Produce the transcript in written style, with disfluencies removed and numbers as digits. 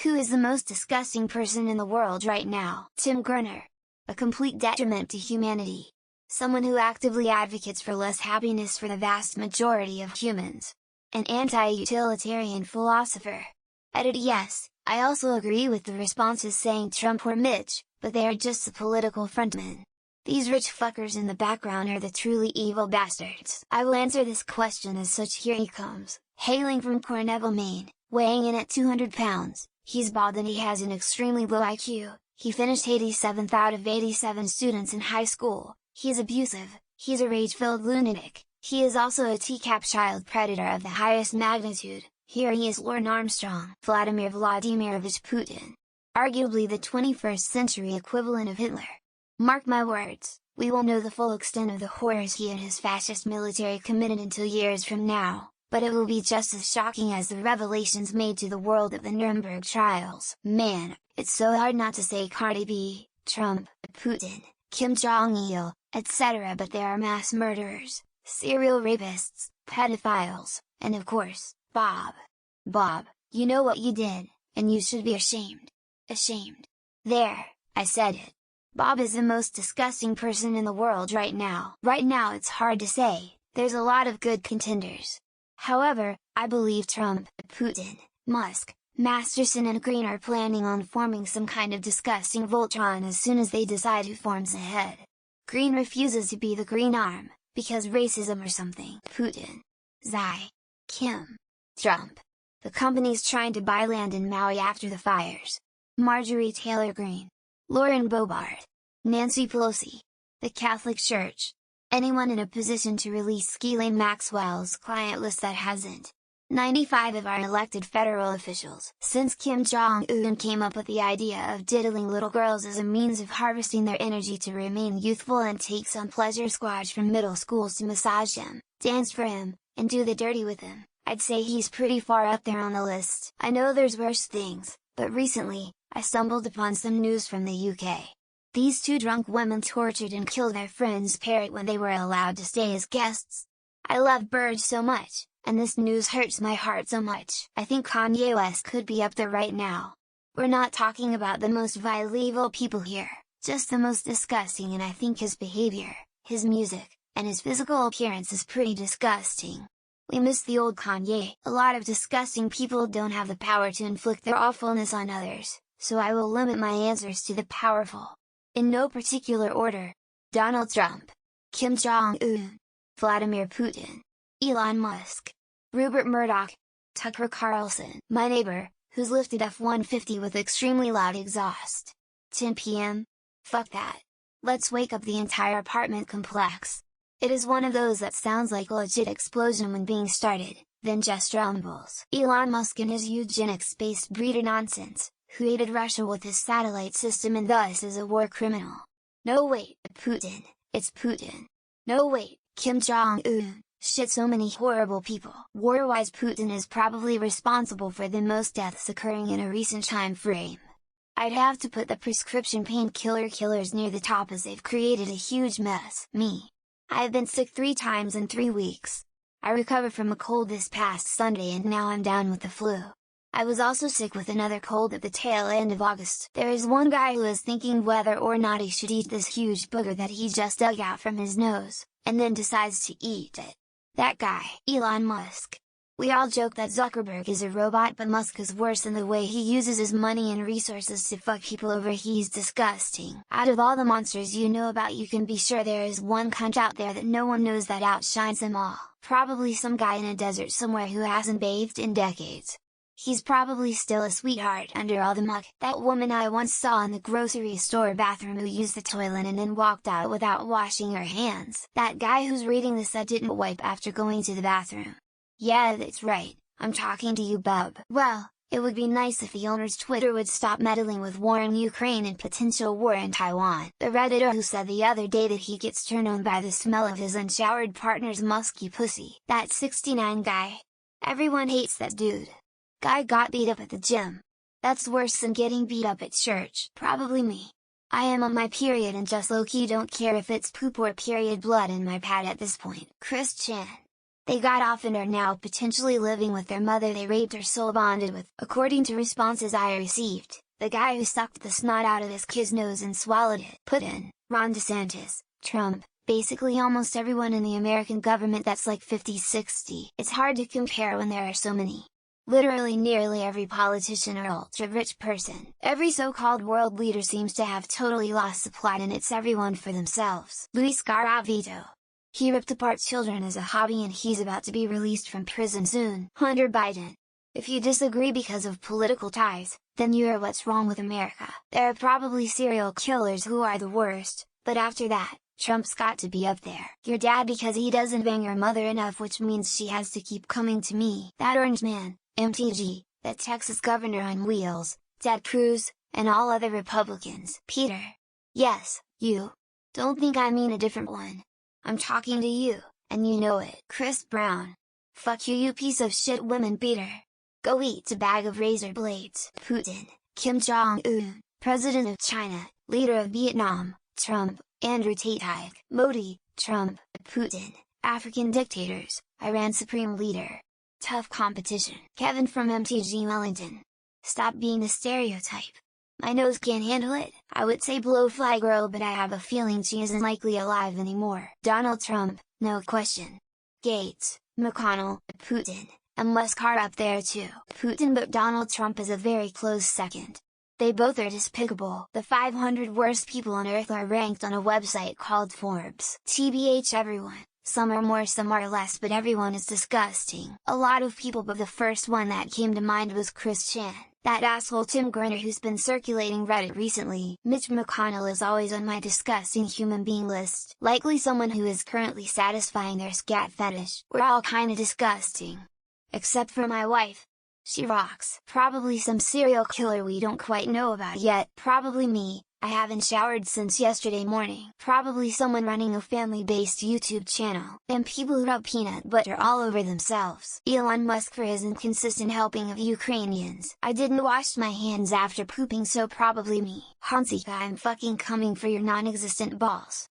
Who is the most disgusting person in the world right now? Tim Gurner. A complete detriment to humanity. Someone who actively advocates for less happiness for the vast majority of humans. An anti-utilitarian philosopher. Edit. Yes, I also agree with the responses saying Trump or Mitch, but they are just the political frontmen. These rich fuckers in the background are the truly evil bastards. I will answer this question as such. Here he comes, hailing from Cornwall, Maine, weighing in at 200 pounds, he's bald and he has an extremely low IQ, he finished 87th out of 87 students in high school, he's abusive, he's a rage-filled lunatic, he is also a teacup child predator of the highest magnitude. Here he is, Lorne Armstrong, Vladimir Vladimirovich Putin. Arguably the 21st century equivalent of Hitler. Mark my words, we won't know the full extent of the horrors he and his fascist military committed until years from now, but it will be just as shocking as the revelations made to the world at the Nuremberg trials. Man, it's so hard not to say Cardi B, Trump, Putin, Kim Jong-il, etc., but they are mass murderers, serial rapists, pedophiles, and of course, Bob. Bob, you know what you did, and you should be ashamed. Ashamed. There, I said it. Bob is the most disgusting person in the world right now. Right now it's hard to say, there's a lot of good contenders. However, I believe Trump, Putin, Musk, Masterson and Green are planning on forming some kind of disgusting Voltron as soon as they decide who forms ahead. Green refuses to be the green arm, because racism or something. Putin. Xi. Kim. Trump. The company's trying to buy land in Maui after the fires. Marjorie Taylor Greene. Lauren Boebert. Nancy Pelosi. The Catholic Church. Anyone in a position to release Ghislaine Maxwell's client list that hasn't. 95 of our elected federal officials. Since Kim Jong-un came up with the idea of diddling little girls as a means of harvesting their energy to remain youthful and take some pleasure squads from middle schools to massage him, dance for him, and do the dirty with him, I'd say he's pretty far up there on the list. I know there's worse things, but recently, I stumbled upon some news from the UK. These two drunk women tortured and killed their friend's parrot when they were allowed to stay as guests. I love birds so much, and this news hurts my heart so much. I think Kanye West could be up there right now. We're not talking about the most vile evil people here, just the most disgusting, and I think his behavior, his music, and his physical appearance is pretty disgusting. We miss the old Kanye. A lot of disgusting people don't have the power to inflict their awfulness on others, so I will limit my answers to the powerful. In no particular order: Donald Trump, Kim Jong-un, Vladimir Putin, Elon Musk, Rupert Murdoch, Tucker Carlson, my neighbor, who's lifted F-150 with extremely loud exhaust. 10 p.m? Fuck that. Let's wake up the entire apartment complex. It is one of those that sounds like a legit explosion when being started, then just rumbles. Elon Musk and his eugenics-based breeder nonsense, who aided Russia with his satellite system and thus is a war criminal. No wait, Putin, it's Putin. No wait, Kim Jong-un, shit, so many horrible people. War-wise, Putin is probably responsible for the most deaths occurring in a recent time frame. I'd have to put the prescription painkiller killers near the top as they've created a huge mess. Me. I've been sick 3 times in 3 weeks. I recovered from a cold this past Sunday and now I'm down with the flu. I was also sick with another cold at the tail end of August. There is one guy who is thinking whether or not he should eat this huge booger that he just dug out from his nose, and then decides to eat it. That guy, Elon Musk. We all joke that Zuckerberg is a robot, but Musk is worse in the way he uses his money and resources to fuck people over. He's disgusting. Out of all the monsters you know about, you can be sure there is one cunt out there that no one knows that outshines them all. Probably some guy in a desert somewhere who hasn't bathed in decades. He's probably still a sweetheart under all the muck. That woman I once saw in the grocery store bathroom who used the toilet and then walked out without washing her hands. That guy who's reading this that didn't wipe after going to the bathroom. Yeah, that's right, I'm talking to you, bub. Well, it would be nice if the owner's Twitter would stop meddling with war in Ukraine and potential war in Taiwan. The Redditor who said the other day that he gets turned on by the smell of his unshowered partner's musky pussy. That 69 guy. Everyone hates that dude. Guy got beat up at the gym. That's worse than getting beat up at church. Probably me. I am on my period and just low-key don't care if it's poop or period blood in my pad at this point. Chris Chan. They got off and are now potentially living with their mother they raped or soul bonded with. According to responses I received, the guy who sucked the snot out of his kid's nose and swallowed it, Putin, Ron DeSantis, Trump, basically almost everyone in the American government that's like 50-60. It's hard to compare when there are so many. Literally nearly every politician or ultra-rich person, every so-called world leader seems to have totally lost the plot and it's everyone for themselves. Luis Garavito. He ripped apart children as a hobby and he's about to be released from prison soon. Hunter Biden. If you disagree because of political ties, then you are what's wrong with America. There are probably serial killers who are the worst, but after that, Trump's got to be up there. Your dad because he doesn't bang your mother enough, which means she has to keep coming to me. That orange man, MTG, that Texas governor on wheels, Ted Cruz, and all other Republicans. Peter. Yes, you. Don't think I mean a different one. I'm talking to you, and you know it. Chris Brown. Fuck you, you piece of shit women beater. Go eat a bag of razor blades. Putin, Kim Jong-un, President of China, leader of Vietnam, Trump, Andrew Tate, Modi, Trump, Putin, African dictators, Iran Supreme Leader. Tough competition. Kevin from MTG Wellington. Stop being a stereotype. My nose can't handle it. I would say blowfly girl, but I have a feeling she isn't likely alive anymore. Donald Trump, no question. Gates, McConnell, Putin, and Musk are up there too. Putin, but Donald Trump is a very close second. They both are despicable. The 500 worst people on Earth are ranked on a website called Forbes. TBH everyone, some are more some are less, but everyone is disgusting. A lot of people, but the first one that came to mind was Chris Chan, that asshole Tim Grenner who's been circulating Reddit recently. Mitch McConnell is always on my disgusting human being list. Likely someone who is currently satisfying their scat fetish. We're all kinda disgusting. Except for my wife. She rocks. Probably some serial killer we don't quite know about yet. Probably me, I haven't showered since yesterday morning. Probably someone running a family-based YouTube channel. And people who rub peanut butter all over themselves. Elon Musk for his inconsistent helping of Ukrainians. I didn't wash my hands after pooping, so probably me. Hansika, I'm fucking coming for your non-existent balls.